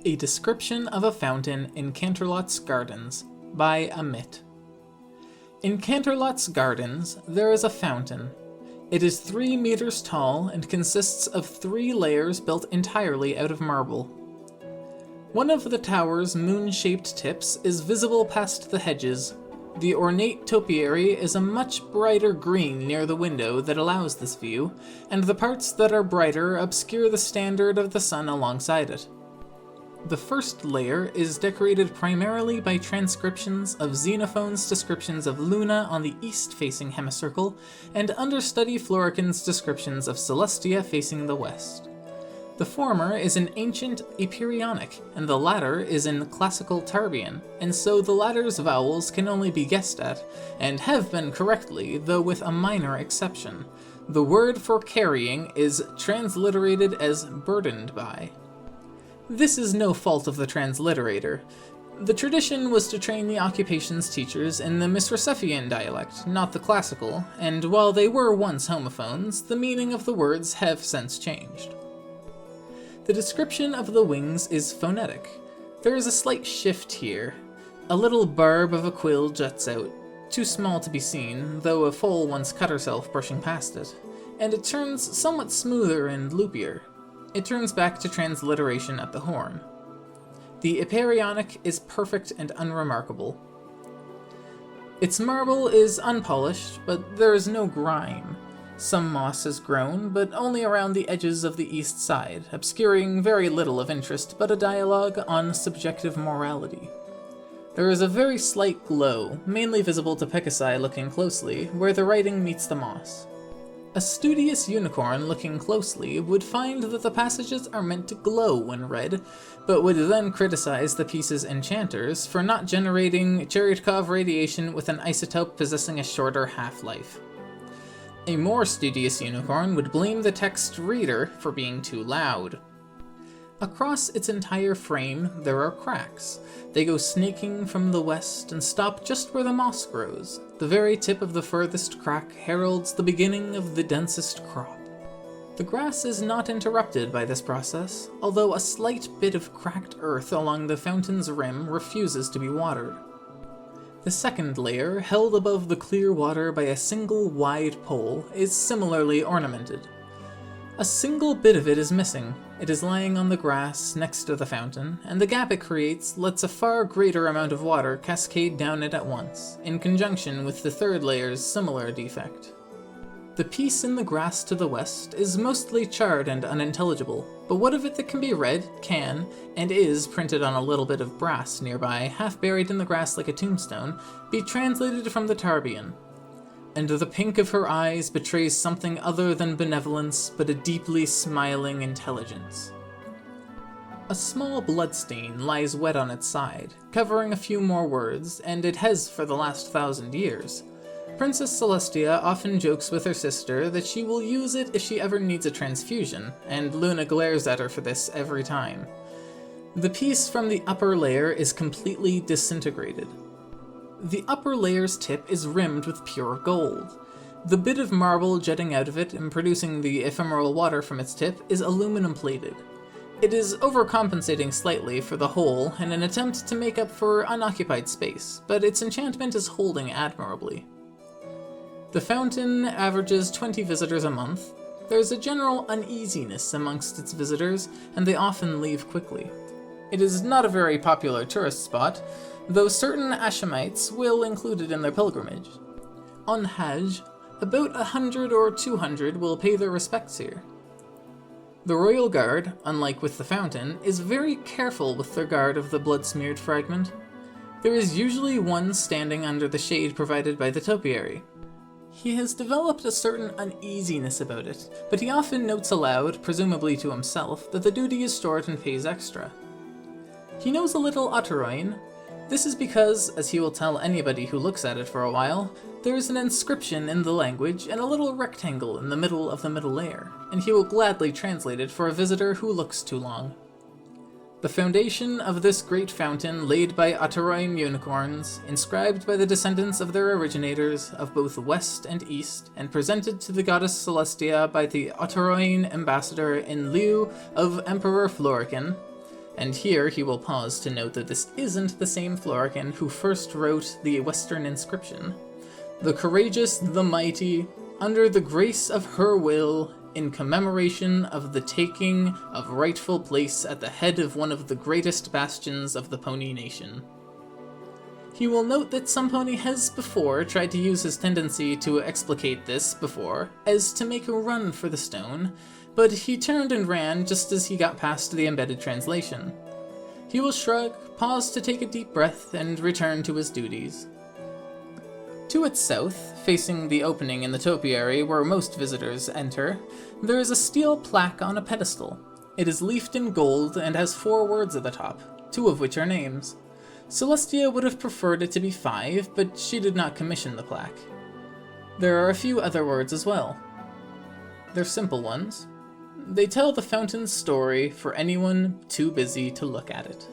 A Description of a Fountain in Canterlot's Gardens by Amit. In Canterlot's Gardens, there is a fountain. It is 3 meters tall and consists of 3 layers built entirely out of marble. One of the tower's moon-shaped tips is visible past the hedges. The ornate topiary is a much brighter green near the window that allows this view, and the parts that are brighter obscure the standard of the sun alongside it. The first layer is decorated primarily by transcriptions of Xenophone's descriptions of Luna on the east-facing hemicircle, and understudy Florican's descriptions of Celestia facing the west. The former is in ancient Epeirionic, and the latter is in classical Tarbian, and so the latter's vowels can only be guessed at, and have been correctly, though with a minor exception. The word for carrying is transliterated as burdened by. This is no fault of the transliterator. The tradition was to train the occupations teachers in the Misrasephian dialect, not the classical, and while they were once homophones, the meaning of the words have since changed. The description of the wings is phonetic. There is a slight shift here. A little barb of a quill juts out, too small to be seen, though a foal once cut herself brushing past it, and it turns somewhat smoother and loopier. It turns back to transliteration at the horn. The Epeirionic is perfect and unremarkable. Its marble is unpolished, but there is no grime. Some moss has grown, but only around the edges of the east side, obscuring very little of interest but a dialogue on subjective morality. There is a very slight glow, mainly visible to Pegasi looking closely, where the writing meets the moss. A studious unicorn looking closely would find that the passages are meant to glow when read, but would then criticize the piece's enchanters for not generating Cheretkov radiation with an isotope possessing a shorter half-life. A more studious unicorn would blame the text reader for being too loud. Across its entire frame, there are cracks. They go snaking from the west and stop just where the moss grows. The very tip of the furthest crack heralds the beginning of the densest crop. The grass is not interrupted by this process, although a slight bit of cracked earth along the fountain's rim refuses to be watered. The second layer, held above the clear water by a single wide pole, is similarly ornamented. A single bit of it is missing. It is lying on the grass next to the fountain, and the gap it creates lets a far greater amount of water cascade down it at once, in conjunction with the third layer's similar defect. The piece in the grass to the west is mostly charred and unintelligible, but what of it that can be read, can, and is printed on a little bit of brass nearby, half buried in the grass like a tombstone, be translated from the Tarbian. And the pink of her eyes betrays something other than benevolence, but a deeply smiling intelligence. A small bloodstain lies wet on its side, covering a few more words, and it has for the last 1,000 years. Princess Celestia often jokes with her sister that she will use it if she ever needs a transfusion, and Luna glares at her for this every time. The piece from the upper layer is completely disintegrated. The upper layer's tip is rimmed with pure gold. The bit of marble jetting out of it and producing the ephemeral water from its tip is aluminum plated. It is overcompensating slightly for the hole in an attempt to make up for unoccupied space, but its enchantment is holding admirably. The fountain averages 20 visitors a month. There's a general uneasiness amongst its visitors, and they often leave quickly. It is not a very popular tourist spot, though certain Ashamites will include it in their pilgrimage. On Hajj, about 100 or 200 will pay their respects here. The royal guard, unlike with the fountain, is very careful with their guard of the blood-smeared fragment. There is usually one standing under the shade provided by the topiary. He has developed a certain uneasiness about it, but he often notes aloud, presumably to himself, that the duty is short and pays extra. He knows a little Otteroin. This is because, as he will tell anybody who looks at it for a while, there is an inscription in the language and a little rectangle in the middle of the middle layer, and he will gladly translate it for a visitor who looks too long. The foundation of this great fountain laid by Otteroin unicorns, inscribed by the descendants of their originators of both west and east, and presented to the goddess Celestia by the Otteroin ambassador in lieu of Emperor Florican, And here he will pause to note that this isn't the same Florican who first wrote the Western inscription. The courageous, the mighty, under the grace of her will, in commemoration of the taking of rightful place at the head of one of the greatest bastions of the Pony Nation. He will note that some pony has before tried to use his tendency to explicate this before as to make a run for the stone, but he turned and ran just as he got past the embedded translation. He will shrug, pause to take a deep breath, and return to his duties. To its south, facing the opening in the topiary where most visitors enter, there is a steel plaque on a pedestal. It is leafed in gold and has 4 words at the top, 2 of which are names. Celestia would have preferred it to be 5, but she did not commission the plaque. There are a few other words as well. They're simple ones. They tell the fountain's story for anyone too busy to look at it.